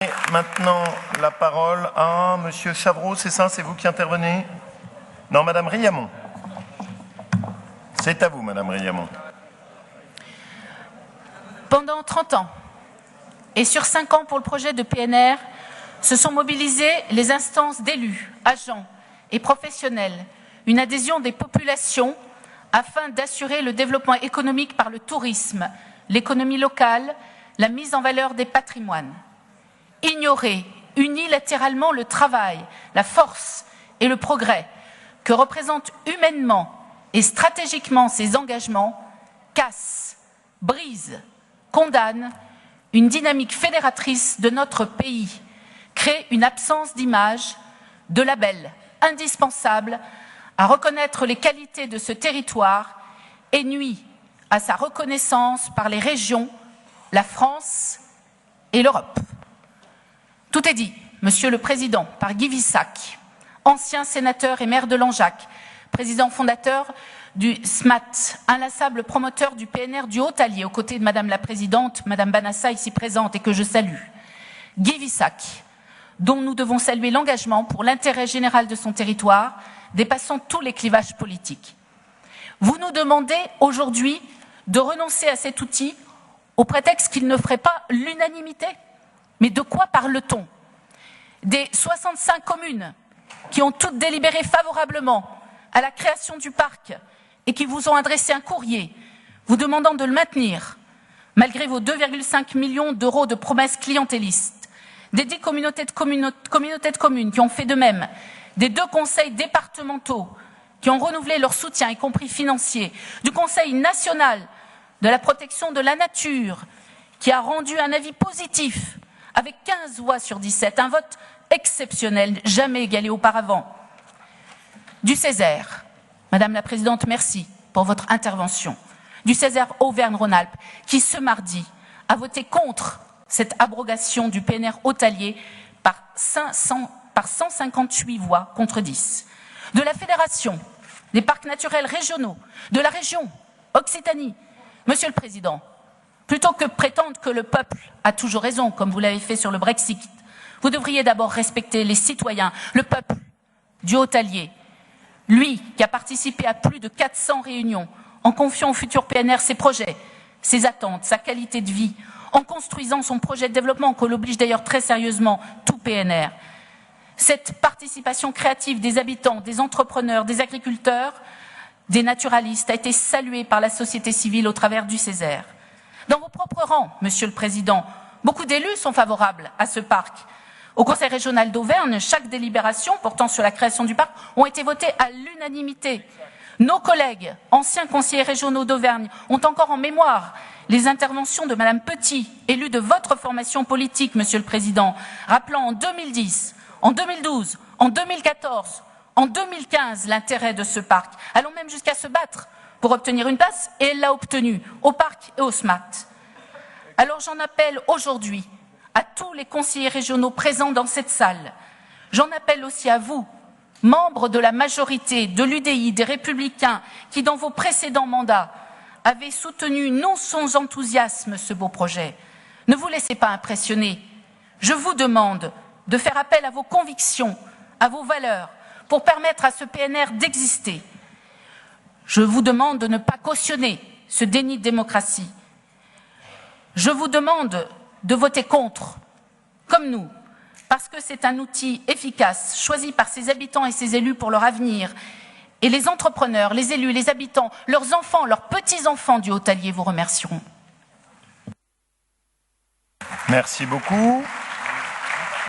Et maintenant, la parole à Monsieur Chavreau, c'est ça? C'est vous qui intervenez? Non, Madame Riamont. C'est à vous, Madame Riamont. Pendant 30 ans, et sur 5 ans pour le projet de PNR, se sont mobilisées les instances d'élus, agents et professionnels, une adhésion des populations afin d'assurer le développement économique par le tourisme, l'économie locale, la mise en valeur des patrimoines. Ignorer unilatéralement le travail, la force et le progrès que représentent humainement et stratégiquement ces engagements casse, brise, condamne une dynamique fédératrice de notre pays, crée une absence d'image, de label indispensable à reconnaître les qualités de ce territoire et nuit à sa reconnaissance par les régions, la France et l'Europe. Tout est dit, Monsieur le Président, par Guy Vissac, ancien sénateur et maire de Langeac, président fondateur du SMAT, inlassable promoteur du PNR du Haut-Allier, aux côtés de Madame la Présidente, Madame Banassa, ici présente et que je salue. Guy Vissac, dont nous devons saluer l'engagement pour l'intérêt général de son territoire, dépassant tous les clivages politiques. Vous nous demandez aujourd'hui de renoncer à cet outil au prétexte qu'il ne ferait pas l'unanimité. Mais de quoi parle-t-on? Des 65 communes qui ont toutes délibéré favorablement à la création du parc et qui vous ont adressé un courrier vous demandant de le maintenir, malgré vos 2,5 millions d'euros de promesses clientélistes, des 10 communautés de communes qui ont fait de même, des 2 conseils départementaux qui ont renouvelé leur soutien, y compris financier, du Conseil national de la protection de la nature, qui a rendu un avis positif avec 15 voix sur 17, un vote exceptionnel, jamais égalé auparavant. Du Césaire, Madame la Présidente, merci pour votre intervention. Du Césaire Auvergne-Rhône-Alpes, qui ce mardi a voté contre cette abrogation du PNR Haut-Allier par 158 voix contre 10. De la Fédération des parcs naturels régionaux, de la région Occitanie. Monsieur le Président, plutôt que prétendre que le peuple a toujours raison, comme vous l'avez fait sur le Brexit, vous devriez d'abord respecter les citoyens, le peuple du Haut-Allier. Lui qui a participé à plus de 400 réunions, en confiant au futur PNR ses projets, ses attentes, sa qualité de vie, en construisant son projet de développement, qu'on l'oblige d'ailleurs très sérieusement, tout PNR. Cette participation créative des habitants, des entrepreneurs, des agriculteurs, des naturalistes a été saluée par la société civile au travers du Césaire. Dans vos propres rangs, Monsieur le Président, beaucoup d'élus sont favorables à ce parc. Au Conseil régional d'Auvergne, chaque délibération portant sur la création du parc ont été votées à l'unanimité. Nos collègues, anciens conseillers régionaux d'Auvergne, ont encore en mémoire les interventions de Madame Petit, élue de votre formation politique, Monsieur le Président, rappelant en 2010, en 2012, en 2014, en 2015 l'intérêt de ce parc, allant même jusqu'à se battre pour obtenir une place, et elle l'a obtenue au parc et au SMAT. Alors j'en appelle aujourd'hui à tous les conseillers régionaux présents dans cette salle. J'en appelle aussi à vous, membres de la majorité, de l'UDI, des Républicains, qui dans vos précédents mandats avaient soutenu non sans enthousiasme ce beau projet. Ne vous laissez pas impressionner. Je vous demande de faire appel à vos convictions, à vos valeurs, pour permettre à ce PNR d'exister. Je vous demande de ne pas cautionner ce déni de démocratie. Je vous demande de voter contre, comme nous, parce que c'est un outil efficace, choisi par ses habitants et ses élus pour leur avenir. Et les entrepreneurs, les élus, les habitants, leurs enfants, leurs petits-enfants du Haut-Allier vous remercieront. Merci beaucoup.